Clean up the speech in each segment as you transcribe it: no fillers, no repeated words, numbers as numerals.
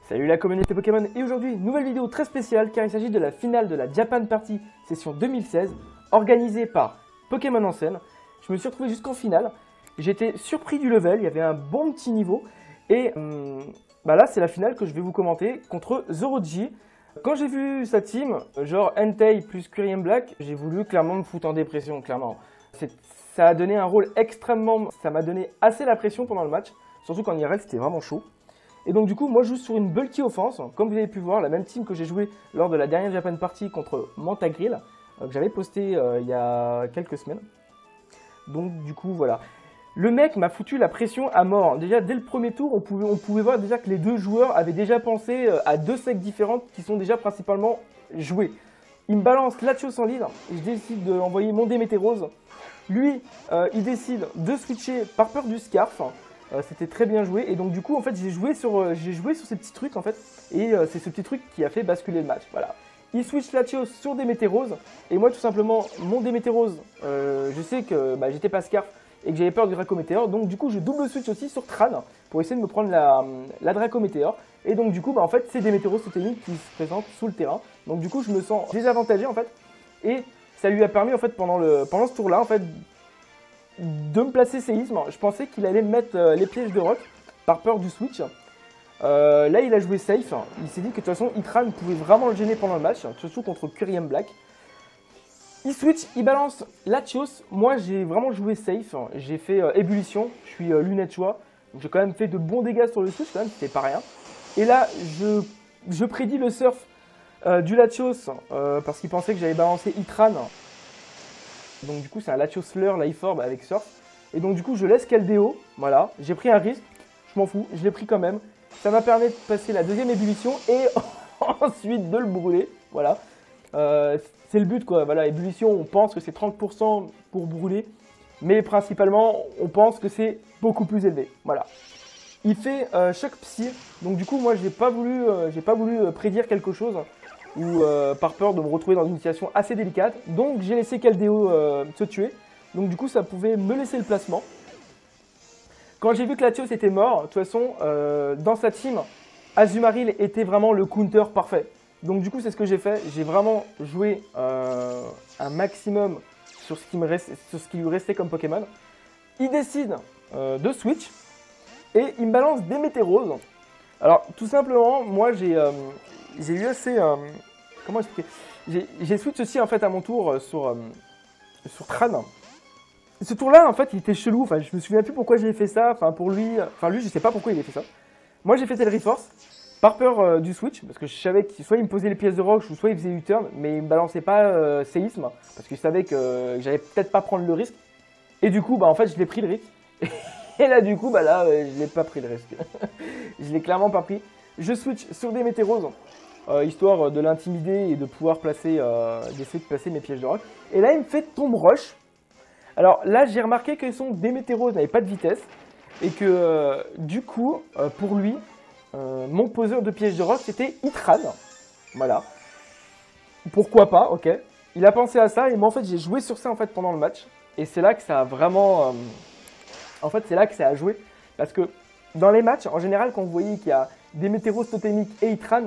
Salut la communauté Pokémon et aujourd'hui, nouvelle vidéo très spéciale car il s'agit de la finale de la Japan Party session 2016 organisée par Pokémon en scène. Je me suis retrouvé jusqu'en finale, j'étais surpris du level, il y avait un bon petit niveau et là c'est la finale que je vais vous commenter contre Zoroark. Quand j'ai vu sa team, genre Entei plus Quirion Black, j'ai voulu clairement me foutre en dépression, clairement. Ça a donné un rôle extrêmement... ça m'a donné assez la pression pendant le match, surtout quand IRL c'était vraiment chaud. Et donc du coup, moi je joue sur une bulky offense, comme vous avez pu voir, la même team que j'ai joué lors de la dernière Japan Party contre Mantagrill, que j'avais posté il y a quelques semaines. Donc du coup, voilà. Le mec m'a foutu la pression à mort. Déjà, dès le premier tour, on pouvait voir déjà que les deux joueurs avaient déjà pensé à deux decks différentes qui sont déjà principalement jouées. Il me balance Latios en lead, et je décide d'envoyer mon Déméterose. Lui, il décide de switcher par peur du Scarf. C'était très bien joué et donc du coup en fait j'ai joué sur ces petits trucs en fait et c'est ce petit truc qui a fait basculer le match. Voilà. Il switch Latios sur Déméterose et moi tout simplement mon Déméterose, je sais que j'étais pas Scarf et que j'avais peur du Draco Météor, donc du coup je double switch aussi sur Tran pour essayer de me prendre la Draco Météor et donc du coup en fait c'est Déméterose totémique qui se présente sous le terrain, donc du coup je me sens désavantagé en fait et ça lui a permis en fait pendant ce tour là en fait de me placer séisme. Je pensais qu'il allait me mettre les pièges de rock par peur du switch. Là il a joué safe, il s'est dit que de toute façon Itran pouvait vraiment le gêner pendant le match, surtout contre Quirion Black. Il switch, il balance Latios, moi j'ai vraiment joué safe, j'ai fait ébullition, je suis lunette choix, donc j'ai quand même fait de bons dégâts sur le switch quand même, c'était pas rien. Et là je prédis le surf du Latios parce qu'il pensait que j'allais balancer Itran. Donc du coup c'est un Latios Slur Life Orb avec Surf. Et donc du coup je laisse Keldeo, voilà, j'ai pris un risque, je m'en fous, je l'ai pris quand même. Ça m'a permis de passer la deuxième ébullition et ensuite de le brûler, voilà. C'est le but quoi, voilà, ébullition on pense que c'est 30% pour brûler, mais principalement on pense que c'est beaucoup plus élevé, voilà. Il fait choc psy, donc du coup moi j'ai pas voulu prédire quelque chose. Ou par peur de me retrouver dans une situation assez délicate. Donc j'ai laissé Keldeo se tuer. Donc du coup ça pouvait me laisser le placement. Quand j'ai vu que Latios était mort, de toute façon dans sa team, Azumarill était vraiment le counter parfait. Donc du coup c'est ce que j'ai fait. J'ai vraiment joué un maximum sur ce qui lui restait comme Pokémon. Il décide de switch. Et il me balance Déméterose. Alors tout simplement, moi j'ai eu assez... comment expliquer? J'ai switch aussi en fait à mon tour sur Tran. Ce tour-là en fait il était chelou, enfin je me souviens plus pourquoi j'ai fait ça, lui je sais pas pourquoi il a fait ça. Moi j'ai fait Tel Reforce par peur du switch, parce que je savais que soit il me posait les pièces de roche ou soit il faisait U-turn, mais il me balançait pas séisme, parce qu'il savait que j'allais peut-être pas prendre le risque. Et du coup en fait je l'ai pris le risque. Et là du coup je l'ai pas pris le risque. Je l'ai clairement pas pris. Je switch sur Déméterose. Histoire de l'intimider et de pouvoir d'essayer de placer mes pièges de rock. Et là, il me fait tombe rush. Alors là, j'ai remarqué que son Déméterose n'avait pas de vitesse. Et que du coup, pour lui, mon poseur de pièges de rock, c'était Itran. Voilà. Pourquoi pas, ok. Il a pensé à ça et moi, en fait, j'ai joué sur ça en fait, pendant le match. Et c'est là que ça a vraiment... en fait, c'est là que ça a joué. Parce que dans les matchs, en général, quand vous voyez qu'il y a Déméterose totémique et Itran,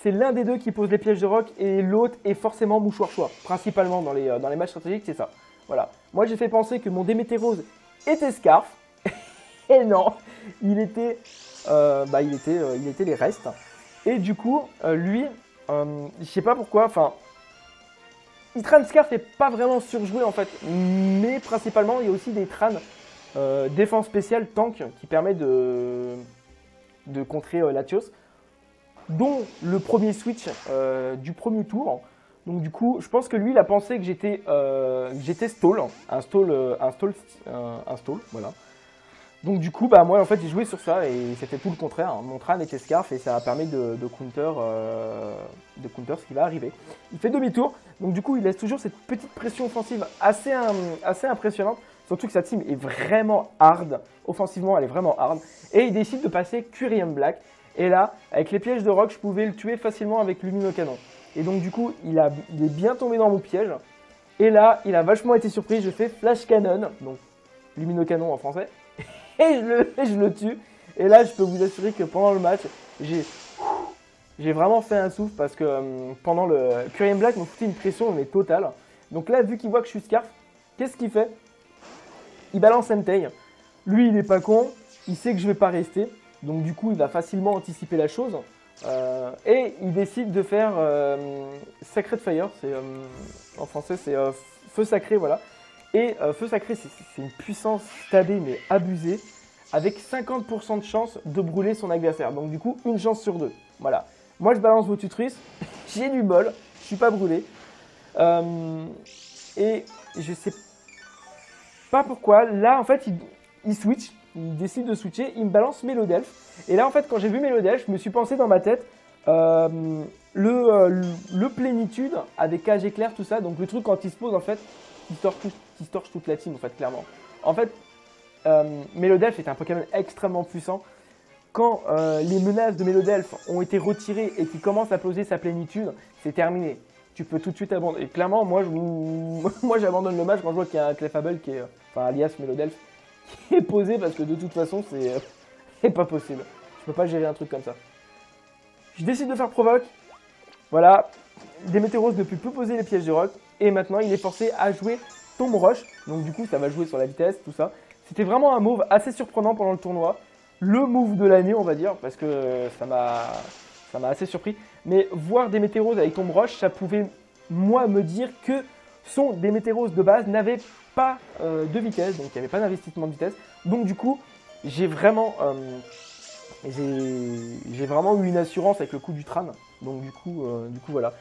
c'est l'un des deux qui pose les pièges de rock et l'autre est forcément mouchoir choix. Principalement dans les matchs stratégiques, c'est ça. Voilà. Moi, j'ai fait penser que mon Déméterose était Scarf. Et non, il était les restes. Et du coup, lui, je sais pas pourquoi, Itran Scarf n'est pas vraiment surjoué en fait. Mais principalement, il y a aussi des Tran défense spéciale tank qui permet de contrer Latios, dont le premier switch du premier tour. Donc du coup, je pense que lui, il a pensé que j'étais stall, un stall, voilà. Donc du coup, moi en fait, j'ai joué sur ça et c'était tout le contraire. Mon Tran était Scarf et ça a permis de counter ce qui va arriver. Il fait demi-tour, donc du coup, il laisse toujours cette petite pression offensive assez impressionnante. Surtout que sa team est vraiment hard, offensivement, elle est vraiment hard. Et il décide de passer Quirion Black. Et là, avec les pièges de rock, je pouvais le tuer facilement avec Luminocanon. Et donc du coup, il est bien tombé dans mon piège. Et là, il a vachement été surpris, je fais Flash Cannon, donc Luminocanon en français. Et je le tue. Et là, je peux vous assurer que pendant le match, j'ai J'ai vraiment fait un souffle parce que pendant le Curien Black me foutait une pression mais totale. Donc là, vu qu'il voit que je suis Scarf, qu'est-ce qu'il fait? Il balance Entei. Lui, il est pas con, il sait que je vais pas rester. Donc du coup, il va facilement anticiper la chose. Et il décide de faire Sacred Fire. En français, c'est Feu Sacré, voilà. Et Feu Sacré, c'est une puissance stabée mais abusée, avec 50% de chance de brûler son adversaire. Donc du coup, une chance sur deux. Voilà. Moi, je balance Votutrice, j'ai du bol, je suis pas brûlé. Et je sais pas pourquoi. Là, en fait, il switch, il décide de switcher, il me balance Mélodelphe. Et là, en fait, quand j'ai vu Mélodelphe, je me suis pensé dans ma tête le plénitude avec cage éclair, tout ça. Donc le truc, quand il se pose, en fait, il torche toute la team, en fait, clairement. En fait, Mélodelphe est un Pokémon extrêmement puissant. Quand les menaces de Mélodelphe ont été retirées et qu'il commence à poser sa plénitude, c'est terminé. Tu peux tout de suite abandonner. Et clairement, moi j'abandonne le match quand je vois qu'il y a un Clefable qui est, enfin alias Mélodelphe, qui est posé parce que de toute façon, c'est pas possible. Je peux pas gérer un truc comme ça. Je décide de faire provoque. Voilà, Démétéros ne peut plus poser les pièges de roc. Et maintenant, il est forcé à jouer Tomb Rush. Donc du coup, ça va jouer sur la vitesse, tout ça. C'était vraiment un move assez surprenant pendant le tournoi. Le move de l'année, on va dire, parce que ça m'a assez surpris. Mais voir Démétéros avec Tomb Rush, ça pouvait, moi, me dire que son Démétéros de base n'avait pas de vitesse, donc il n'y avait pas d'investissement de vitesse. Donc du coup, j'ai vraiment eu une assurance avec le coup du Tran. Donc du coup voilà.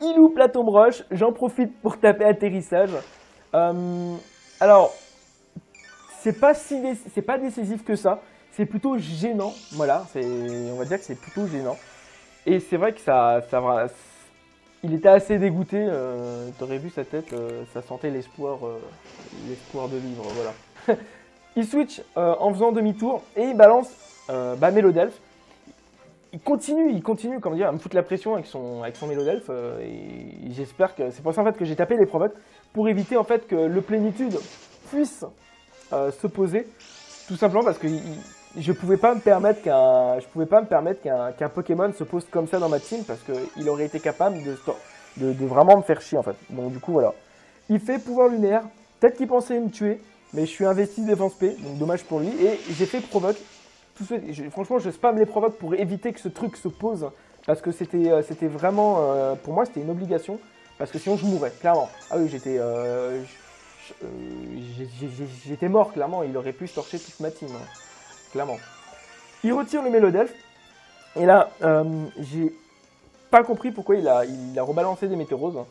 Il loupe la Tomb Rush, j'en profite pour taper atterrissage. Alors, c'est pas décisif que ça, c'est plutôt gênant, voilà, on va dire que c'est plutôt gênant. Et c'est vrai que il était assez dégoûté, t'aurais vu sa tête, ça sentait l'espoir de vivre, voilà. Il switch en faisant demi-tour et il balance Mélodelphe. Il continue, comment dire, à me foutre la pression avec son Mélodelphe, et j'espère que c'est pour ça en fait que j'ai tapé les provoques pour éviter en fait que le plénitude puisse se poser, tout simplement parce que je pouvais pas me permettre qu'un Pokémon se pose comme ça dans ma team parce qu'il aurait été capable de vraiment me faire chier en fait. Donc du coup voilà. Il fait pouvoir lunaire, peut-être qu'il pensait me tuer, mais je suis investi défense P, donc dommage pour lui, et j'ai fait provoque. Franchement, je spam les provoques pour éviter que ce truc se pose, parce que c'était vraiment, pour moi c'était une obligation, parce que sinon je mourrais, clairement. Ah oui, j'étais mort, clairement, il aurait pu torcher toute ma team, hein, clairement. Il retire le Mélodelphe, et là, j'ai pas compris pourquoi il a rebalancé des Météros.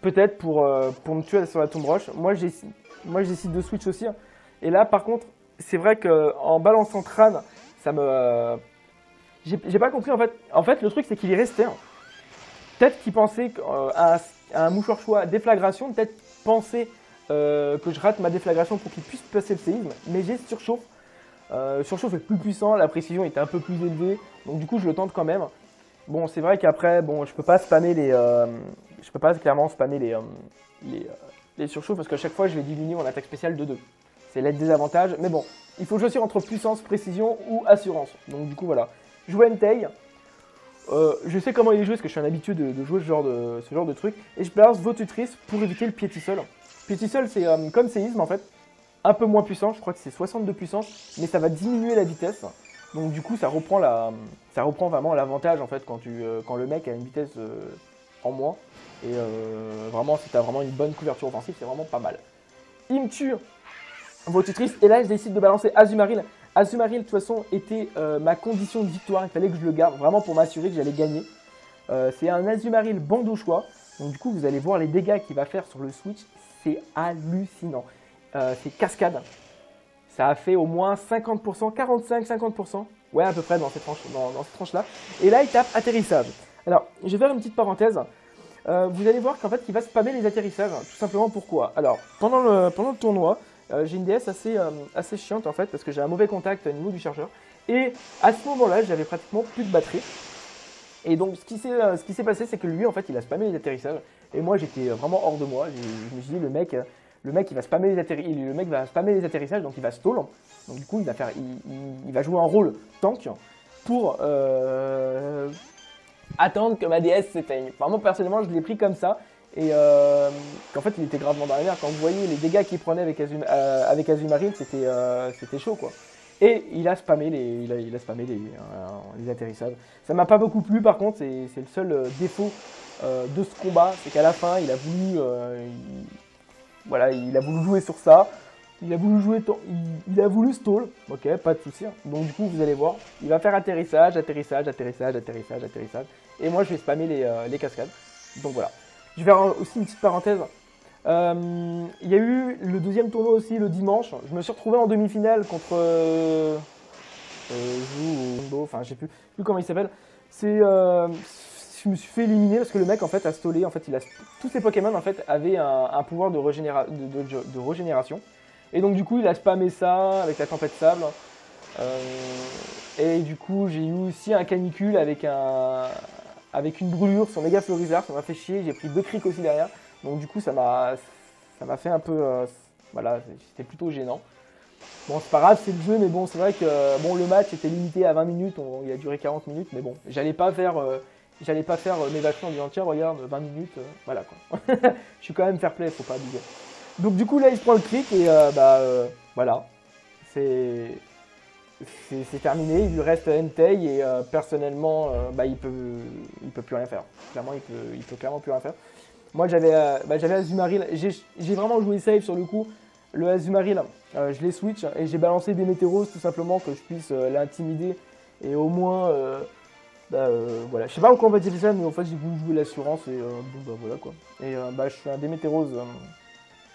Peut-être pour me tuer sur la Tomb Rush. Moi, je décide de switch aussi, hein. Et là, par contre, c'est vrai qu'en balançant Tran, ça me... J'ai pas compris, en fait. En fait, le truc, c'est qu'il est resté, hein. Peut-être qu'il pensait à un mouchoir choix déflagration, peut-être penser que je rate ma déflagration pour qu'il puisse passer le séisme, mais j'ai surchauffe. Surchauffe est plus puissant, la précision était un peu plus élevée, donc du coup je le tente quand même. Bon, c'est vrai qu'après, bon, je peux pas spammer je peux pas clairement spammer les surchauffes parce qu'à chaque fois je vais diminuer mon attaque spéciale de 2. C'est le désavantage, mais bon, il faut choisir entre puissance, précision ou assurance. Donc du coup voilà, jouer Entei. Je sais comment il est joué parce que je suis un habitué de jouer ce genre de truc. Et je balance Votutrice pour éviter le Piétisol. Piétisol, c'est comme séisme en fait, un peu moins puissant, je crois que c'est 62 puissance, mais ça va diminuer la vitesse. Donc du coup, ça reprend vraiment l'avantage en fait quand le mec a une vitesse en moins. Et vraiment, si tu as vraiment une bonne couverture offensive, c'est vraiment pas mal. Il me tue Votutrice, et là je décide de balancer Azumarill. Azumarill, de toute façon, était ma condition de victoire. Il fallait que je le garde vraiment pour m'assurer que j'allais gagner. C'est un Azumarill bandouchois. Donc du coup, vous allez voir les dégâts qu'il va faire sur le switch. C'est hallucinant. C'est cascade. Ça a fait au moins 50%, 45-50%. Ouais, à peu près dans cette tranche-là. Et là, il tape atterrissage. Alors, je vais faire une petite parenthèse. Vous allez voir qu'en fait, il va spammer les atterrissages. Tout simplement pourquoi? Alors, pendant le tournoi, j'ai une DS assez chiante en fait parce que j'ai un mauvais contact au niveau du chargeur et à ce moment-là j'avais pratiquement plus de batterie et donc ce qui s'est passé c'est que lui en fait il a spammé les atterrissages et moi j'étais vraiment hors de moi. Je me suis dit le mec le mec il va spammer les atterrissages, donc il va stall. Donc du coup il va jouer un rôle tank pour attendre que ma DS s'éteigne. Enfin, moi personnellement je l'ai pris comme ça et qu'en fait il était gravement dans la merde. Quand vous voyez les dégâts qu'il prenait avec Azumarill, c'était chaud quoi. Et il a spammé les atterrissages. Ça m'a pas beaucoup plu par contre, c'est le seul défaut de ce combat, c'est qu'à la fin il a voulu il a voulu jouer sur ça. Il a voulu stall, ok, pas de souci. Donc du coup, vous allez voir, il va faire atterrissage. Et moi, je vais spammer les cascades. Donc voilà. Je vais faire aussi une petite parenthèse. Il y a eu le deuxième tournoi aussi le dimanche. Je me suis retrouvé en demi-finale contre enfin je sais plus comment il s'appelle. Je me suis fait éliminer parce que le mec en fait a stallé. En fait, tous ses Pokémon en fait avaient un pouvoir de régénération. Et donc du coup il a spammé ça avec la tempête sable. Et du coup j'ai eu aussi un canicule avec une brûlure sur Méga Florizard, ça m'a fait chier, j'ai pris 2 crics aussi derrière. Donc du coup ça m'a fait un peu, voilà, c'était plutôt gênant. Bon c'est pas grave, c'est le jeu, mais bon c'est vrai que bon, le match était limité à 20 minutes, il a duré 40 minutes, mais bon, j'allais pas faire mes vaccins en disant tiens regarde 20 minutes, voilà quoi. Je suis quand même fair play, faut pas abuser. Donc du coup là il se prend le cric et voilà, c'est terminé, il lui reste Entei et personnellement il peut plus rien faire. Clairement il peut clairement plus rien faire. Moi j'avais Azumarill, j'ai vraiment joué safe sur le coup. Le Azumarill, je l'ai switch et j'ai balancé des Météros tout simplement que je puisse l'intimider et au moins voilà. Je sais pas pourquoi on va dire ça, mais en fait j'ai voulu jouer l'assurance et voilà quoi. Et je fais un Démétéros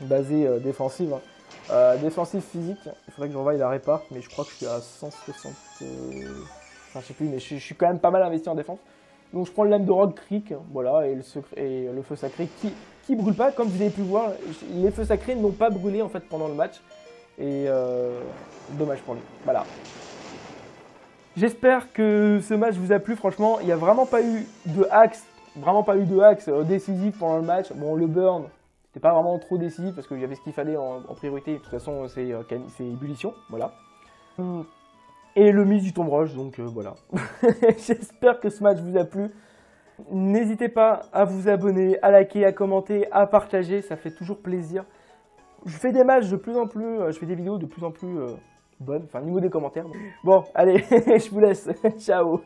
basé défensive. Défensive physique, il faudrait que je revoie la répare, mais je crois que je suis à 160. Enfin, je sais plus, mais je suis quand même pas mal investi en défense. Donc je prends le lame de rock cric, voilà, et le feu sacré qui brûle pas. Comme vous avez pu voir, les feux sacrés n'ont pas brûlé en fait pendant le match. Et dommage pour lui. Voilà. J'espère que ce match vous a plu. Franchement, il n'y a vraiment pas eu de axe, décisif pendant le match. Bon, le burn. C'était pas vraiment trop décisif parce qu'il y avait ce qu'il fallait en priorité. De toute façon, c'est ébullition, voilà. Et le mise du tombe roche, donc voilà. J'espère que ce match vous a plu. N'hésitez pas à vous abonner, à liker, à commenter, à partager, ça fait toujours plaisir. Je fais des matchs de plus en plus, je fais des vidéos de plus en plus bonnes, enfin au niveau des commentaires. Bon, allez, je vous laisse. Ciao.